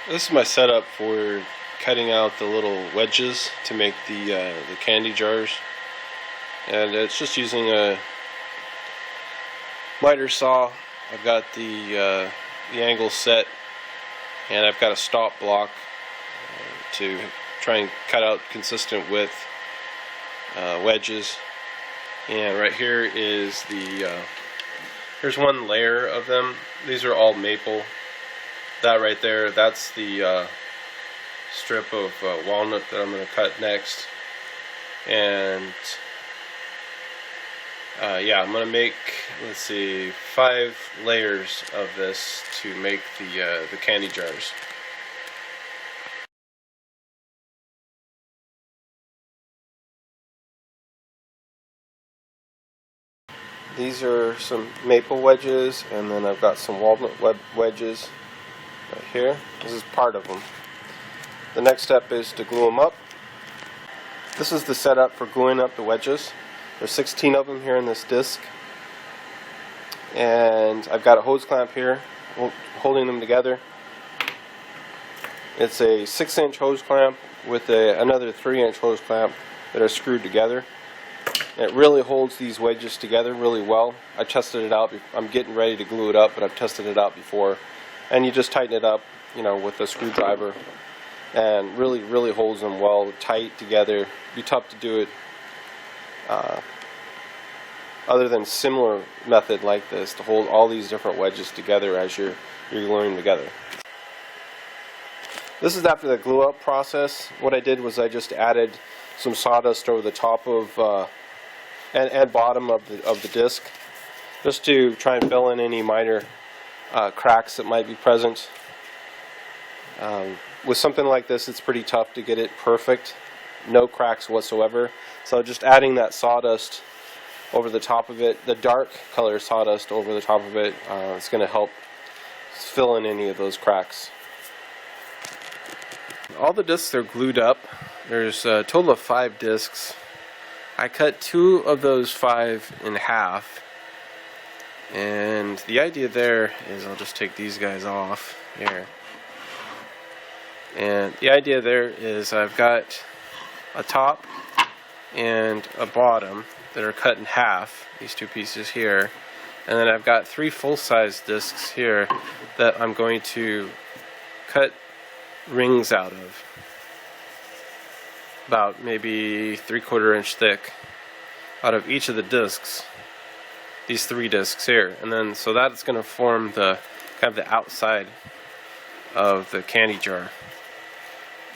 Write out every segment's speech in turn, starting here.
This is my setup for cutting out the little wedges to make the candy jars, and it's just using a miter saw. I've got the angle set, and I've got a stop block to try and cut out consistent width wedges. And right here is here's one layer of them. These are all maple. That right there, that's the strip of walnut that I'm going to cut next. And yeah, I'm going to make, let's see, 5 layers of this to make the candy jars. These are some maple wedges, and then I've got some walnut wedges right here. This is part of them. The next step is to glue them up. This is the setup for gluing up the wedges. There's 16 of them here in this disc, and I've got a hose clamp here holding them together. It's a 6-inch hose clamp with another 3-inch hose clamp that are screwed together. It really holds these wedges together really well. I tested it out. I'm getting ready to glue it up, but I've tested it out before. And you just tighten it up, with a screwdriver, and really holds them well tight together. It'd be tough to do it other than similar method like this, to hold all these different wedges together as you're gluing together. This is after the glue up process. What I did was I just added some sawdust over the top of and bottom of the disc, just to try and fill in any minor cracks that might be present. With something like this, it's pretty tough to get it perfect, no cracks whatsoever. So just adding that sawdust over the top of it, the dark color sawdust over the top of it, it's going to help fill in any of those cracks. All the discs are glued up. There's a total of 5 discs. I cut 2 of those 5 in half, and the idea there is, I'll just take these guys off here, and the idea there is I've got a top and a bottom that are cut in half, these 2 pieces here, and then I've got 3 full-size discs here that I'm going to cut rings out of, about maybe 3/4 inch thick, out of each of the discs, these 3 discs here. And then so that's going to form the kind of the outside of the candy jar.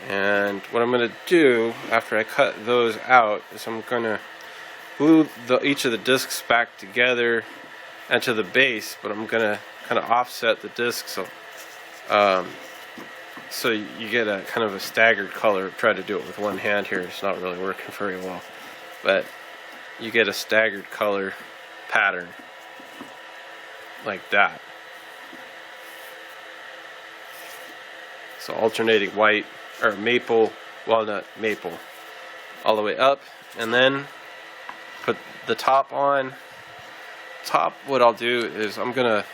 And what I'm going to do after I cut those out is I'm going to glue each of the discs back together and to the base, but I'm going to kind of offset the discs so you get a kind of a staggered color. Try to do it with one hand here, it's not really working very well, but you get a staggered color pattern like that. So alternating white or maple, walnut, maple, all the way up, and then put the top on. What I'll do is I'm gonna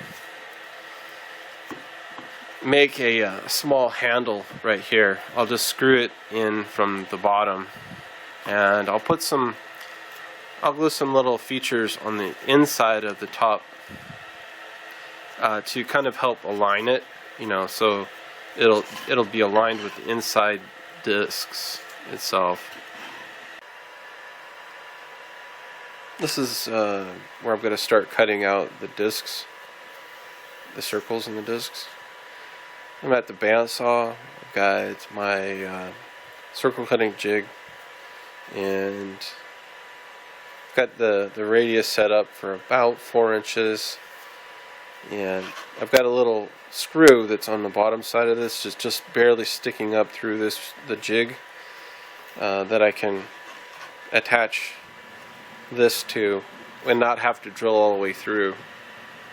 make a small handle right here. I'll just screw it in from the bottom, and I'll glue some little features on the inside of the top to kind of help align it, so it'll be aligned with the inside discs itself. This is where I'm going to start cutting out the discs, the circles in the discs. I'm at the bandsaw. I've got my circle cutting jig, and I've got the radius set up for about 4 inches, and I've got a little screw that's on the bottom side of this, just barely sticking up through the jig, that I can attach this to and not have to drill all the way through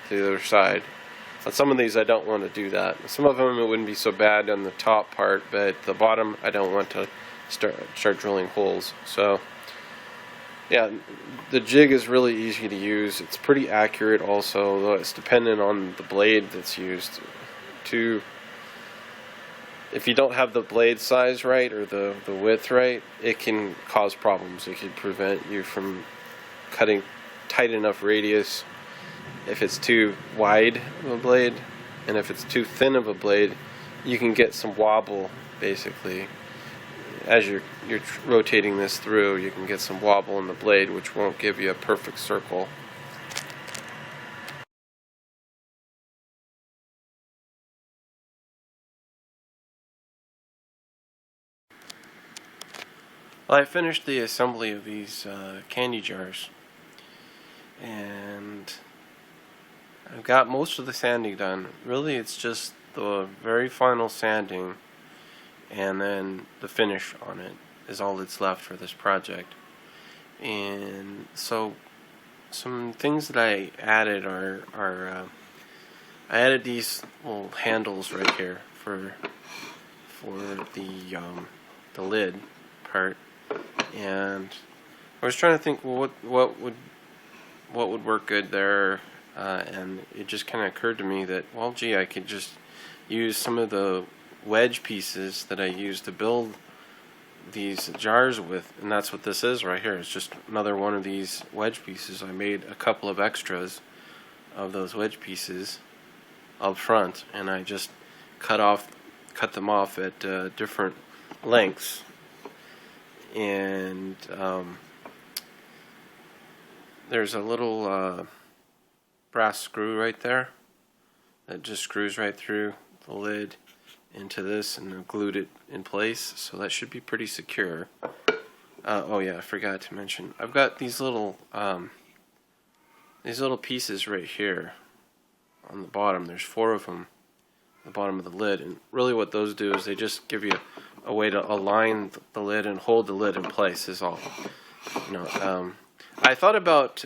to the other side. On some of these I don't want to do that. Some of them it wouldn't be so bad on the top part, but the bottom I don't want to start drilling holes. So yeah, the jig is really easy to use. It's pretty accurate also, though it's dependent on the blade that's used. To if you don't have the blade size right or the width right, it can cause problems. It can prevent you from cutting tight enough radius if it's too wide of a blade, and if it's too thin of a blade, you can get some wobble basically. As you're rotating this through, you can get some wobble in the blade, which won't give you a perfect circle. Well, I finished the assembly of these candy jars, and I've got most of the sanding done. Really, it's just the very final sanding and then the finish on it is all that's left for this project. And so some things that I added are I added these little handles right here for the lid part, and I was trying to think, well, what would work good there, and it just kind of occurred to me that, well, gee, I could just use some of the wedge pieces that I used to build these jars with, and that's what this is right here. It's just another one of these wedge pieces. I made a couple of extras of those wedge pieces up front, and I just cut them off at different lengths, and there's a little brass screw right there that just screws right through the lid into this, and I've glued it in place, so that should be pretty secure. Oh yeah, I forgot to mention, I've got these little pieces right here on the bottom. There's 4 of them at the bottom of the lid, and really what those do is they just give you a way to align the lid and hold the lid in place is all. I thought about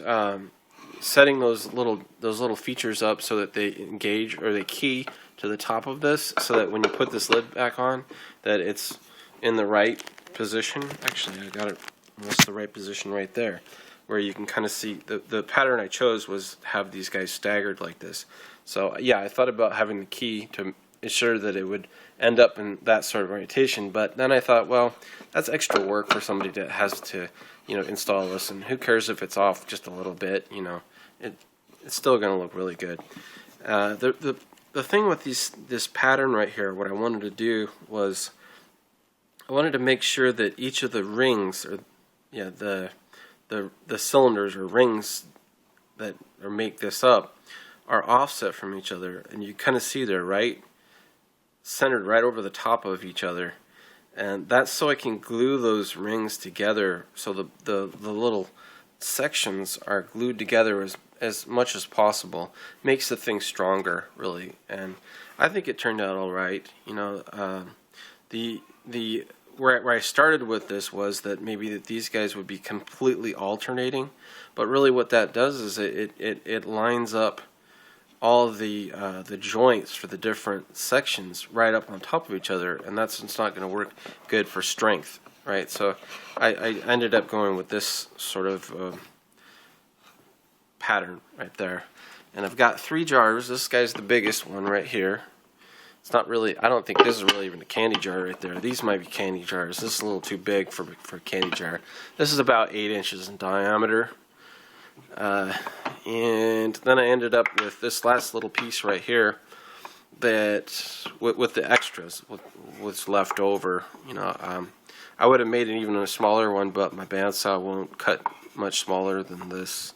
setting those little features up so that they engage, or they key to the top of this, so that when you put this lid back on, that it's in the right position. Actually, I got it almost the right position right there, where you can kind of see the pattern I chose was have these guys staggered like this. So yeah, I thought about having the key to ensure that it would end up in that sort of orientation, but then I thought, well, that's extra work for somebody that has to, install this, and who cares if it's off just a little bit, it's still going to look really good. The thing with this pattern right here, what I wanted to do was I wanted to make sure that each of the rings, or the cylinders or rings that make this up, are offset from each other, and you kind of see they're centered right over the top of each other, and that's so I can glue those rings together, so the little sections are glued together as much as possible. Makes the thing stronger, really, and I think it turned out all right. Where I started with this was that maybe that these guys would be completely alternating, but really what that does is it lines up all of the joints for the different sections right up on top of each other, and it's not going to work good for strength, right? So I ended up going with this sort of pattern right there, and I've got 3 jars. This guy's the biggest one right here. It's not really, I don't think this is really even a candy jar right there. These might be candy jars. This is a little too big for a candy jar. This is about 8 inches in diameter. And then I ended up with this last little piece right here that, with the extras, what's left over. I would have made it even a smaller one, but my bandsaw won't cut much smaller than this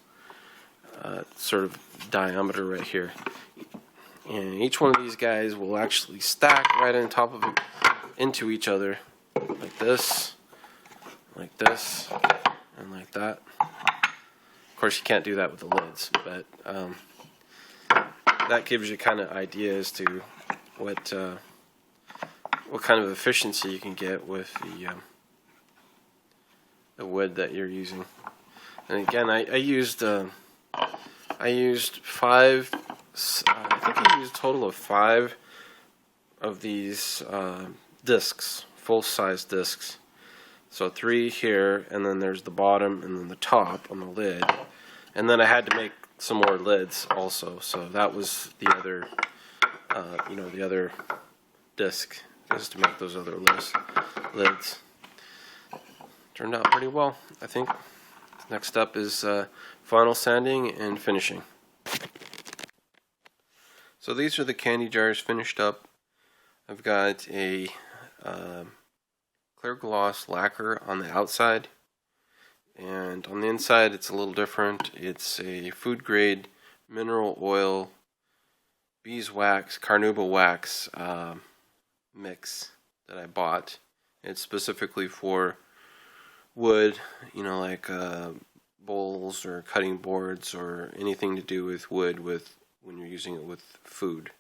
sort of diameter right here. And each one of these guys will actually stack right on top of it into each other, like this, and like that. Of course, you can't do that with the lids, but that gives you kind of idea as to what kind of efficiency you can get with the wood that you're using. And again, I used 5. I think I used a total of 5 of these discs, full-size discs. So 3 here, and then there's the bottom, and then the top on the lid. And then I had to make some more lids also. So that was the other, the other disc is to make those other lids. Turned out pretty well, I think. Next up is final sanding and finishing. So these are the candy jars finished up. I've got a clear gloss lacquer on the outside, and on the inside it's a little different. It's a food grade mineral oil beeswax, carnauba wax mix that I bought. It's specifically for wood, you know, like bowls or cutting boards or anything to do with wood when you're using it with food.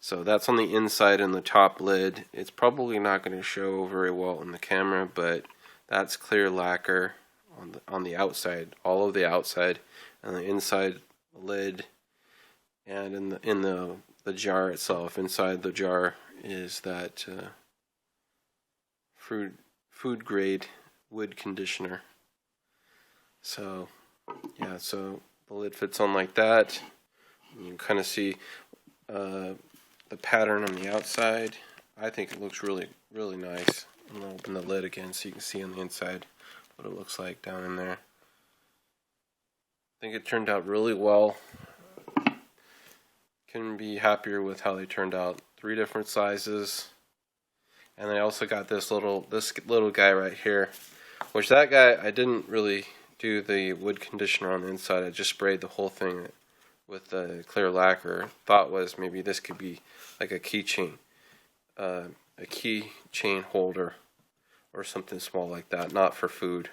So that's on the inside and the top lid. It's probably not going to show very well in the camera, but that's clear lacquer on the outside, all of the outside, and the inside lid, and in the jar itself. Inside the jar is that food grade wood conditioner. So yeah, so the lid fits on like that. You can kind of see the pattern on the outside. I think it looks really nice. I'm going to open the lid again so you can see on the inside what it looks like down in there. I think it turned out really well. Couldn't be happier with how they turned out. 3 different sizes. And I also got this little guy right here, which that guy, I didn't really do the wood conditioner on the inside. I just sprayed the whole thing with the clear lacquer. Thought was maybe this could be like a keychain holder or something small like that, not for food.